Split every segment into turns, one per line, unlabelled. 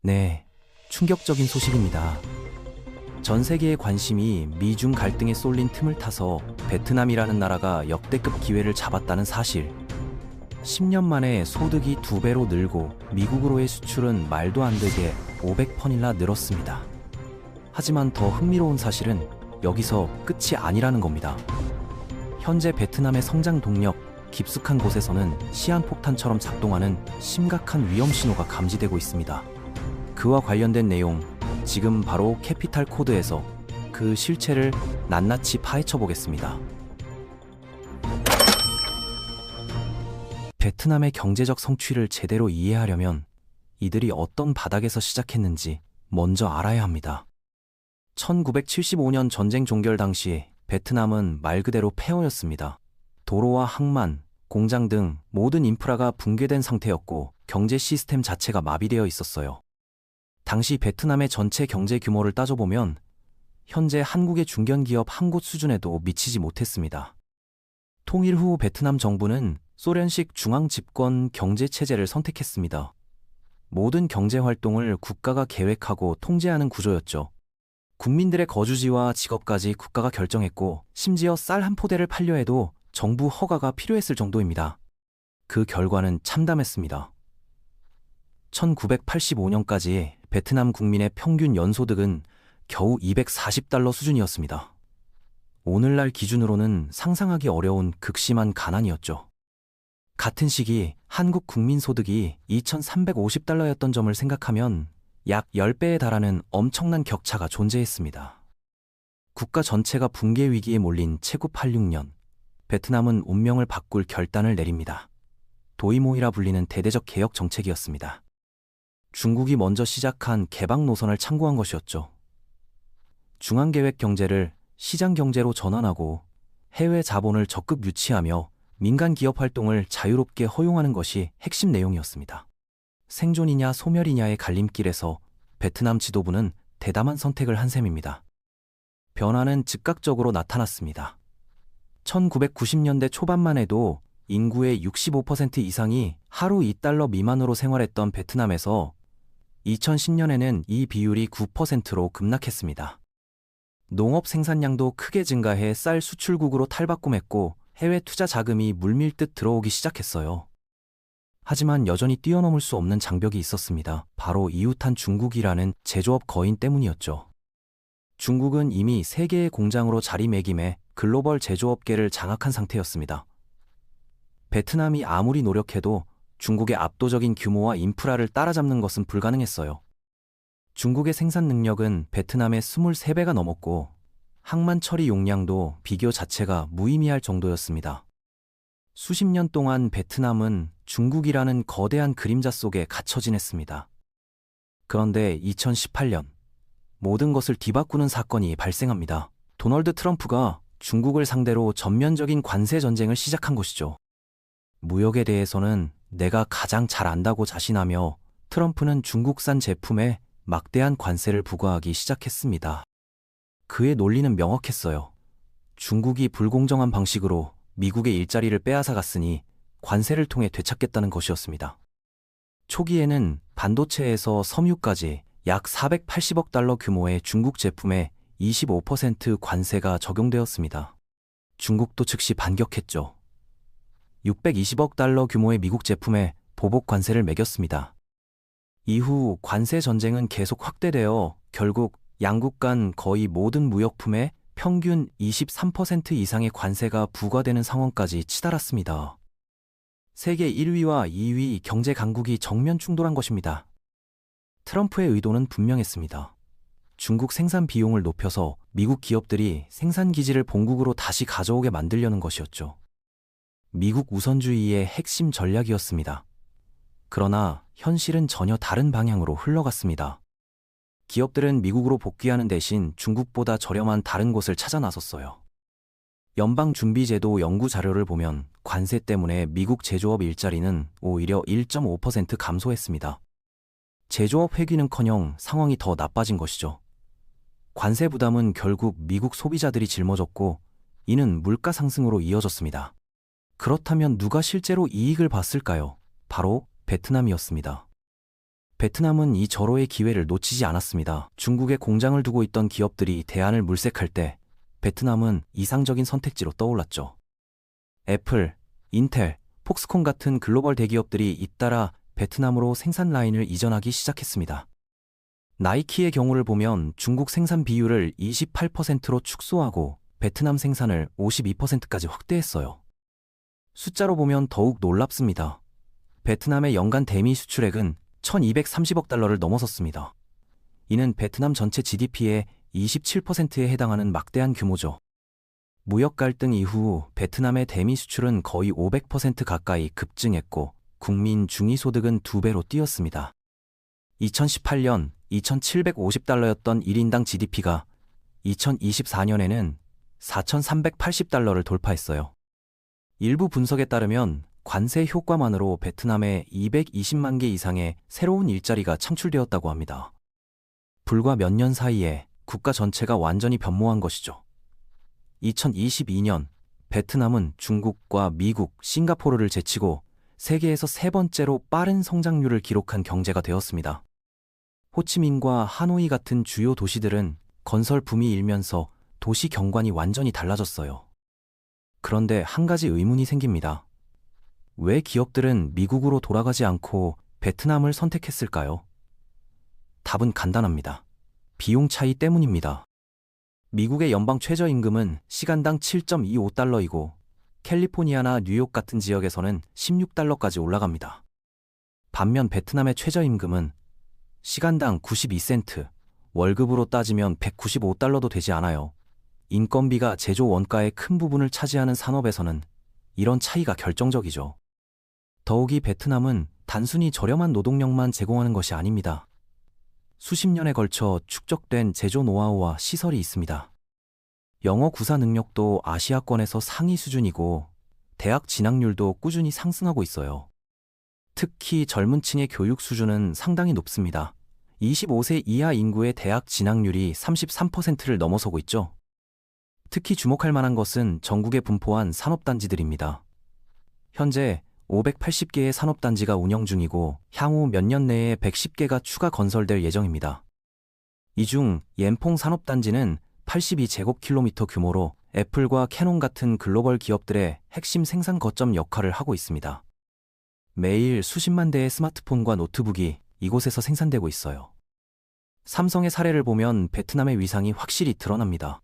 네, 충격적인 소식입니다. 전 세계의 관심이 미중 갈등에 쏠린 틈을 타서 베트남이라는 나라가 역대급 기회를 잡았다는 사실. 10년 만에 소득이 2배로 늘고 미국으로의 수출은 말도 안 되게 500%나 늘었습니다. 하지만 더 흥미로운 사실은 여기서 끝이 아니라는 겁니다. 현재 베트남의 성장 동력, 깊숙한 곳에서는 시한폭탄처럼 작동하는 심각한 위험 신호가 감지되고 있습니다. 그와 관련된 내용, 지금 바로 캐피탈 코드에서 그 실체를 낱낱이 파헤쳐 보겠습니다. 베트남의 경제적 성취를 제대로 이해하려면 이들이 어떤 바닥에서 시작했는지 먼저 알아야 합니다. 1975년 전쟁 종결 당시 베트남은 말 그대로 폐허였습니다. 도로와 항만, 공장 등 모든 인프라가 붕괴된 상태였고 경제 시스템 자체가 마비되어 있었어요. 당시 베트남의 전체 경제 규모를 따져보면 현재 한국의 중견기업 한 곳 수준에도 미치지 못했습니다. 통일 후 베트남 정부는 소련식 중앙 집권 경제 체제를 선택했습니다. 모든 경제 활동을 국가가 계획하고 통제하는 구조였죠. 국민들의 거주지와 직업까지 국가가 결정했고 심지어 쌀 한 포대를 팔려 해도 정부 허가가 필요했을 정도입니다. 그 결과는 참담했습니다. 1985년까지 베트남 국민의 평균 연소득은 겨우 240달러 수준이었습니다. 오늘날 기준으로는 상상하기 어려운 극심한 가난이었죠. 같은 시기 한국 국민 소득이 2,350달러였던 점을 생각하면 약 10배에 달하는 엄청난 격차가 존재했습니다. 국가 전체가 붕괴 위기에 몰린 채국 86년, 베트남은 운명을 바꿀 결단을 내립니다. 도이모이라 불리는 대대적 개혁 정책이었습니다. 중국이 먼저 시작한 개방 노선을 참고한 것이었죠. 중앙계획 경제를 시장 경제로 전환하고 해외 자본을 적극 유치하며 민간 기업 활동을 자유롭게 허용하는 것이 핵심 내용이었습니다. 생존이냐 소멸이냐의 갈림길에서 베트남 지도부는 대담한 선택을 한 셈입니다. 변화는 즉각적으로 나타났습니다. 1990년대 초반만 해도 인구의 65% 이상이 하루 2달러 미만으로 생활했던 베트남에서 2010년에는 이 비율이 9%로 급락했습니다. 농업 생산량도 크게 증가해 쌀 수출국으로 탈바꿈했고 해외 투자 자금이 물밀듯 들어오기 시작했어요. 하지만 여전히 뛰어넘을 수 없는 장벽이 있었습니다. 바로 이웃한 중국이라는 제조업 거인 때문이었죠. 중국은 이미 세계의 공장으로 자리매김해 글로벌 제조업계를 장악한 상태였습니다. 베트남이 아무리 노력해도 중국의 압도적인 규모와 인프라를 따라잡는 것은 불가능했어요. 중국의 생산 능력은 베트남의 23배가 넘었고 항만 처리 용량도 비교 자체가 무의미할 정도였습니다. 수십 년 동안 베트남은 중국이라는 거대한 그림자 속에 갇혀 지냈습니다. 그런데 2018년 모든 것을 뒤바꾸는 사건이 발생합니다. 도널드 트럼프가 중국을 상대로 전면적인 관세 전쟁을 시작한 것이죠. 무역에 대해서는 내가 가장 잘 안다고 자신하며 트럼프는 중국산 제품에 막대한 관세를 부과하기 시작했습니다. 그의 논리는 명확했어요. 중국이 불공정한 방식으로 미국의 일자리를 빼앗아갔으니 관세를 통해 되찾겠다는 것이었습니다. 초기에는 반도체에서 섬유까지 약 480억 달러 규모의 중국 제품에 25% 관세가 적용되었습니다. 중국도 즉시 반격했죠. 620억 달러 규모의 미국 제품에 보복 관세를 매겼습니다. 이후 관세 전쟁은 계속 확대되어 결국 양국 간 거의 모든 무역품에 평균 23% 이상의 관세가 부과되는 상황까지 치달았습니다. 세계 1위와 2위 경제 강국이 정면 충돌한 것입니다. 트럼프의 의도는 분명했습니다. 중국 생산 비용을 높여서 미국 기업들이 생산 기지를 본국으로 다시 가져오게 만들려는 것이었죠. 미국 우선주의의 핵심 전략이었습니다. 그러나 현실은 전혀 다른 방향으로 흘러갔습니다. 기업들은 미국으로 복귀하는 대신 중국보다 저렴한 다른 곳을 찾아 나섰어요. 연방준비제도 연구 자료를 보면 관세 때문에 미국 제조업 일자리는 오히려 1.5% 감소했습니다. 제조업 회귀는커녕 상황이 더 나빠진 것이죠. 관세 부담은 결국 미국 소비자들이 짊어졌고 이는 물가 상승으로 이어졌습니다. 그렇다면 누가 실제로 이익을 봤을까요? 바로 베트남이었습니다. 베트남은 이 절호의 기회를 놓치지 않았습니다. 중국에 공장을 두고 있던 기업들이 대안을 물색할 때 베트남은 이상적인 선택지로 떠올랐죠. 애플, 인텔, 폭스콘 같은 글로벌 대기업들이 잇따라 베트남으로 생산 라인을 이전하기 시작했습니다. 나이키의 경우를 보면 중국 생산 비율을 28%로 축소하고 베트남 생산을 52%까지 확대했어요. 숫자로 보면 더욱 놀랍습니다. 베트남의 연간 대미 수출액은 1230억 달러를 넘어섰습니다. 이는 베트남 전체 GDP의 27%에 해당하는 막대한 규모죠. 무역 갈등 이후 베트남의 대미 수출은 거의 500% 가까이 급증했고 국민 중위소득은 2배로 뛰었습니다. 2018년 2,750달러였던 1인당 GDP가 2024년에는 4,380달러를 돌파했어요. 일부 분석에 따르면 관세 효과만으로 베트남에 220만 개 이상의 새로운 일자리가 창출되었다고 합니다. 불과 몇 년 사이에 국가 전체가 완전히 변모한 것이죠. 2022년 베트남은 중국과 미국, 싱가포르를 제치고 세계에서 세 번째로 빠른 성장률을 기록한 경제가 되었습니다. 호치민과 하노이 같은 주요 도시들은 건설 붐이 일면서 도시 경관이 완전히 달라졌어요. 그런데 한 가지 의문이 생깁니다. 왜 기업들은 미국으로 돌아가지 않고 베트남을 선택했을까요? 답은 간단합니다. 비용 차이 때문입니다. 미국의 연방 최저임금은 시간당 7.25달러이고 캘리포니아나 뉴욕 같은 지역에서는 16달러까지 올라갑니다. 반면 베트남의 최저임금은 시간당 92센트, 월급으로 따지면 195달러도 되지 않아요. 인건비가 제조 원가의 큰 부분을 차지하는 산업에서는 이런 차이가 결정적이죠. 더욱이 베트남은 단순히 저렴한 노동력만 제공하는 것이 아닙니다. 수십 년에 걸쳐 축적된 제조 노하우와 시설이 있습니다. 영어 구사 능력도 아시아권에서 상위 수준이고 대학 진학률도 꾸준히 상승하고 있어요. 특히 젊은 층의 교육 수준은 상당히 높습니다. 25세 이하 인구의 대학 진학률이 33%를 넘어서고 있죠. 특히 주목할 만한 것은 전국에 분포한 산업단지들입니다. 현재 580개의 산업단지가 운영 중이고 향후 몇 년 내에 110개가 추가 건설될 예정입니다. 이 중 옌퐁 산업단지는 82제곱킬로미터 규모로 애플과 캐논 같은 글로벌 기업들의 핵심 생산 거점 역할을 하고 있습니다. 매일 수십만 대의 스마트폰과 노트북이 이곳에서 생산되고 있어요. 삼성의 사례를 보면 베트남의 위상이 확실히 드러납니다.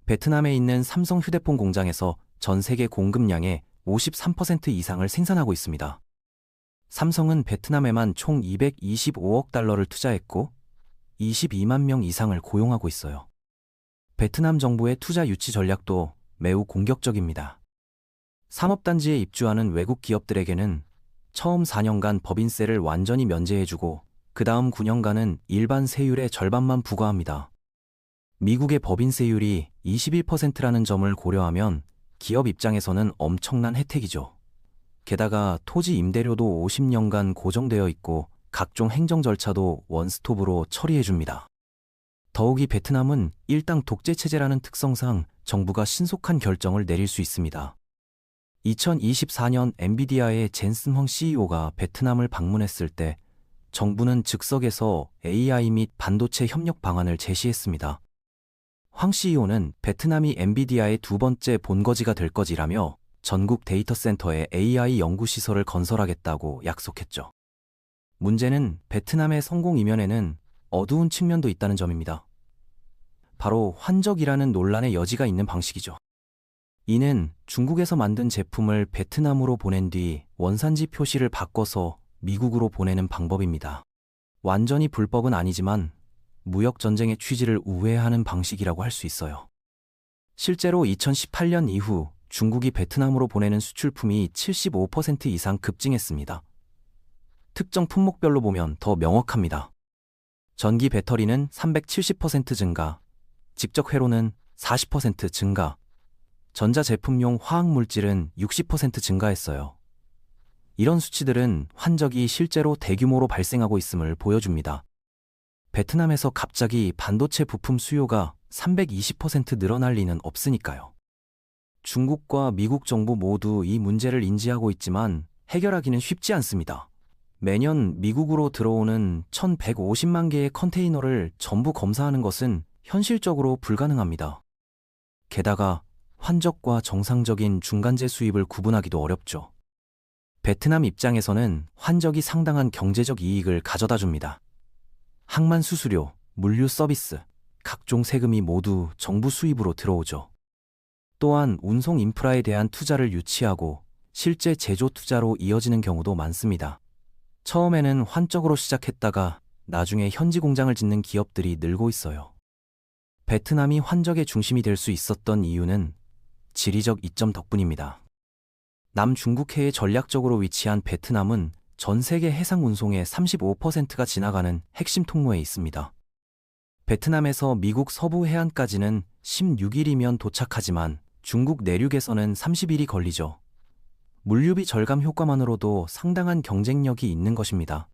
베트남에 있는 삼성 휴대폰 공장에서 전 세계 공급량의 53% 이상을 생산하고 있습니다. 삼성은 베트남에만 총 225억 달러를 투자했고 22만 명 이상을 고용하고 있어요. 베트남 정부의 투자 유치 전략도 매우 공격적입니다. 산업단지에 입주하는 외국 기업들에게는 처음 4년간 법인세를 완전히 면제해주고 그 다음 9년간은 일반 세율의 절반만 부과합니다. 미국의 법인세율이 21%라는 점을 고려하면 기업 입장에서는 엄청난 혜택이죠. 게다가 토지 임대료도 50년간 고정되어 있고 각종 행정 절차도 원스톱으로 처리해줍니다. 더욱이 베트남은 일당 독재 체제라는 특성상 정부가 신속한 결정을 내릴 수 있습니다. 2024년 엔비디아의 젠슨 황 CEO가 베트남을 방문했을 때 정부는 즉석에서 AI 및 반도체 협력 방안을 제시했습니다. 황 CEO는 베트남이 엔비디아의 두 번째 본거지가 될 것이라며 전국 데이터 센터에 AI 연구시설을 건설하겠다고 약속했죠. 문제는 베트남의 성공 이면에는 어두운 측면도 있다는 점입니다. 바로 환적이라는 논란의 여지가 있는 방식이죠. 이는 중국에서 만든 제품을 베트남으로 보낸 뒤 원산지 표시를 바꿔서 미국으로 보내는 방법입니다. 완전히 불법은 아니지만 무역전쟁의 취지를 우회하는 방식이라고 할 수 있어요. 실제로 2018년 이후 중국이 베트남으로 보내는 수출품이 75% 이상 급증했습니다. 특정 품목별로 보면 더 명확합니다. 전기 배터리는 370% 증가, 직접 회로는 40% 증가, 전자제품용 화학물질은 60% 증가했어요. 이런 수치들은 환적이 실제로 대규모로 발생하고 있음을 보여줍니다. 베트남에서 갑자기 반도체 부품 수요가 320% 늘어날 리는 없으니까요. 중국과 미국 정부 모두 이 문제를 인지하고 있지만 해결하기는 쉽지 않습니다. 매년 미국으로 들어오는 1,150만 개의 컨테이너를 전부 검사하는 것은 현실적으로 불가능합니다. 게다가 환적과 정상적인 중간재 수입을 구분하기도 어렵죠. 베트남 입장에서는 환적이 상당한 경제적 이익을 가져다 줍니다. 항만 수수료, 물류 서비스, 각종 세금이 모두 정부 수입으로 들어오죠. 또한 운송 인프라에 대한 투자를 유치하고 실제 제조 투자로 이어지는 경우도 많습니다. 처음에는 환적으로 시작했다가 나중에 현지 공장을 짓는 기업들이 늘고 있어요. 베트남이 환적의 중심이 될 수 있었던 이유는 지리적 이점 덕분입니다. 남중국해에 전략적으로 위치한 베트남은 전 세계 해상 운송의 35%가 지나가는 핵심 통로에 있습니다. 베트남에서 미국 서부 해안까지는 16일이면 도착하지만 중국 내륙에서는 30일이 걸리죠. 물류비 절감 효과만으로도 상당한 경쟁력이 있는 것입니다.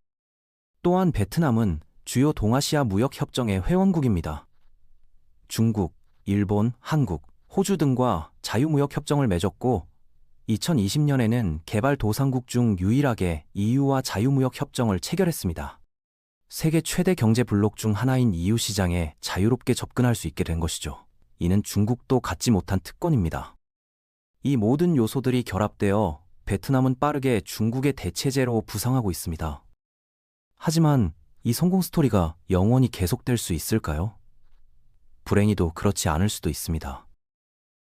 또한 베트남은 주요 동아시아 무역협정의 회원국입니다. 중국, 일본, 한국, 호주 등과 자유무역협정을 맺었고 2020년에는 개발도상국 중 유일하게 EU와 자유무역협정을 체결했습니다. 세계 최대 경제 블록 중 하나인 EU 시장에 자유롭게 접근할 수 있게 된 것이죠. 이는 중국도 갖지 못한 특권입니다. 이 모든 요소들이 결합되어 베트남은 빠르게 중국의 대체제로 부상하고 있습니다. 하지만 이 성공 스토리가 영원히 계속될 수 있을까요? 불행히도 그렇지 않을 수도 있습니다.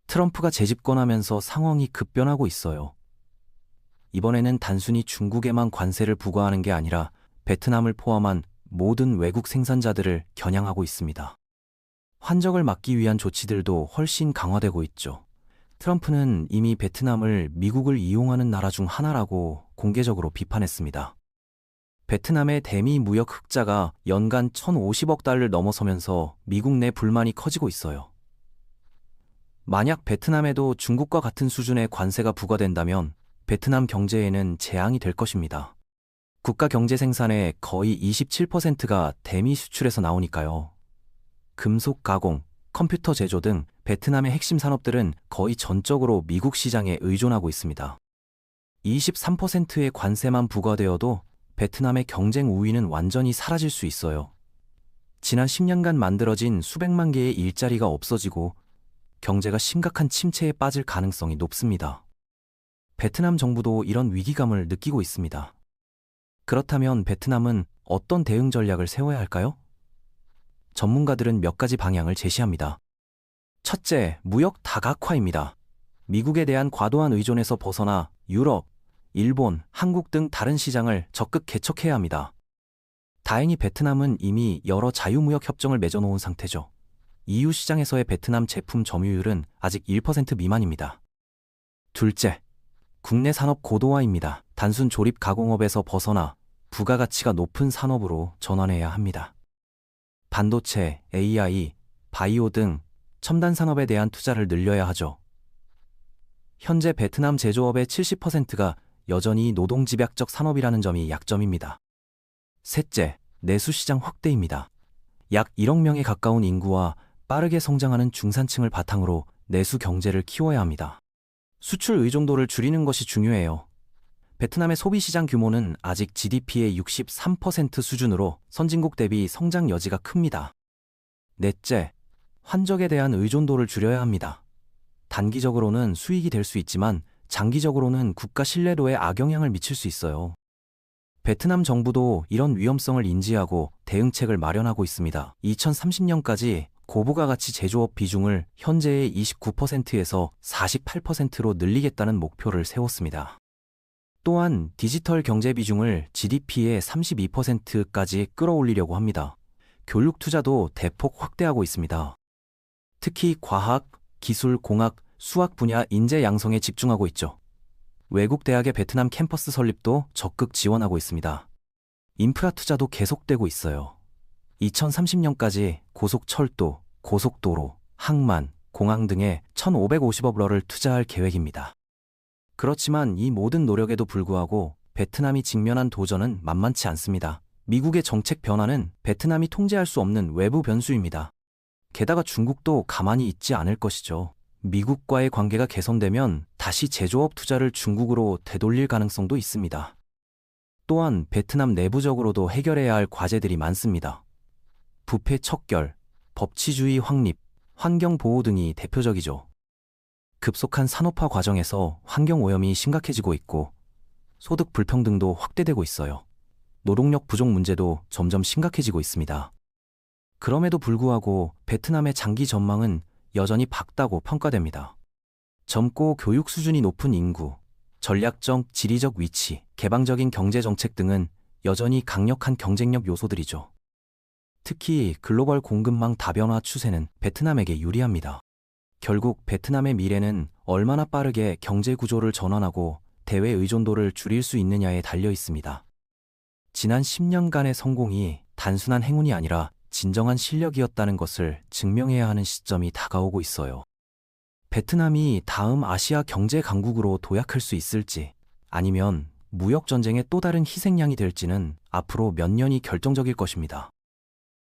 트럼프가 재집권하면서 상황이 급변하고 있어요. 이번에는 단순히 중국에만 관세를 부과하는 게 아니라 베트남을 포함한 모든 외국 생산자들을 겨냥하고 있습니다. 환적을 막기 위한 조치들도 훨씬 강화되고 있죠. 트럼프는 이미 베트남을 미국을 이용하는 나라 중 하나라고 공개적으로 비판했습니다. 베트남의 대미 무역 흑자가 연간 1,050억 달러를 넘어서면서 미국 내 불만이 커지고 있어요. 만약 베트남에도 중국과 같은 수준의 관세가 부과된다면 베트남 경제에는 재앙이 될 것입니다. 국가 경제 생산의 거의 27%가 대미 수출에서 나오니까요. 금속 가공, 컴퓨터 제조 등 베트남의 핵심 산업들은 거의 전적으로 미국 시장에 의존하고 있습니다. 23%의 관세만 부과되어도 베트남의 경쟁 우위는 완전히 사라질 수 있어요. 지난 10년간 만들어진 수백만 개의 일자리가 없어지고 경제가 심각한 침체에 빠질 가능성이 높습니다. 베트남 정부도 이런 위기감을 느끼고 있습니다. 그렇다면 베트남은 어떤 대응 전략을 세워야 할까요? 전문가들은 몇 가지 방향을 제시합니다. 첫째, 무역 다각화입니다. 미국에 대한 과도한 의존에서 벗어나 유럽, 일본, 한국 등 다른 시장을 적극 개척해야 합니다. 다행히 베트남은 이미 여러 자유무역 협정을 맺어놓은 상태죠. EU 시장에서의 베트남 제품 점유율은 아직 1% 미만입니다. 둘째, 국내 산업 고도화입니다. 단순 조립 가공업에서 벗어나 부가가치가 높은 산업으로 전환해야 합니다. 반도체, AI, 바이오 등 첨단 산업에 대한 투자를 늘려야 하죠. 현재 베트남 제조업의 70%가 여전히 노동집약적 산업이라는 점이 약점입니다. 셋째, 내수시장 확대입니다. 약 1억 명에 가까운 인구와 빠르게 성장하는 중산층을 바탕으로 내수 경제를 키워야 합니다. 수출 의존도를 줄이는 것이 중요해요. 베트남의 소비시장 규모는 아직 GDP의 63% 수준으로 선진국 대비 성장 여지가 큽니다. 넷째, 환적에 대한 의존도를 줄여야 합니다. 단기적으로는 수익이 될 수 있지만 장기적으로는 국가 신뢰도에 악영향을 미칠 수 있어요. 베트남 정부도 이런 위험성을 인지하고 대응책을 마련하고 있습니다. 2030년까지 고부가가치 제조업 비중을 현재의 29%에서 48%로 늘리겠다는 목표를 세웠습니다. 또한 디지털 경제 비중을 GDP의 32%까지 끌어올리려고 합니다. 교육 투자도 대폭 확대하고 있습니다. 특히 과학, 기술, 공학, 수학 분야 인재 양성에 집중하고 있죠. 외국 대학의 베트남 캠퍼스 설립도 적극 지원하고 있습니다. 인프라 투자도 계속되고 있어요. 2030년까지 고속철도, 고속도로, 항만, 공항 등에 1,550억 러를 투자할 계획입니다. 그렇지만 이 모든 노력에도 불구하고 베트남이 직면한 도전은 만만치 않습니다. 미국의 정책 변화는 베트남이 통제할 수 없는 외부 변수입니다. 게다가 중국도 가만히 있지 않을 것이죠. 미국과의 관계가 개선되면 다시 제조업 투자를 중국으로 되돌릴 가능성도 있습니다. 또한 베트남 내부적으로도 해결해야 할 과제들이 많습니다. 부패 척결, 법치주의 확립, 환경보호 등이 대표적이죠. 급속한 산업화 과정에서 환경오염이 심각해지고 있고 소득 불평등도 확대되고 있어요. 노동력 부족 문제도 점점 심각해지고 있습니다. 그럼에도 불구하고 베트남의 장기 전망은 여전히 밝다고 평가됩니다. 젊고 교육 수준이 높은 인구, 전략적, 지리적 위치, 개방적인 경제 정책 등은 여전히 강력한 경쟁력 요소들이죠. 특히 글로벌 공급망 다변화 추세는 베트남에게 유리합니다. 결국 베트남의 미래는 얼마나 빠르게 경제 구조를 전환하고 대외 의존도를 줄일 수 있느냐에 달려 있습니다. 지난 10년간의 성공이 단순한 행운이 아니라 진정한 실력이었다는 것을 증명해야 하는 시점이 다가오고 있어요. 베트남이 다음 아시아 경제 강국으로 도약할 수 있을지, 아니면 무역 전쟁의 또 다른 희생양이 될지는 앞으로 몇 년이 결정적일 것입니다.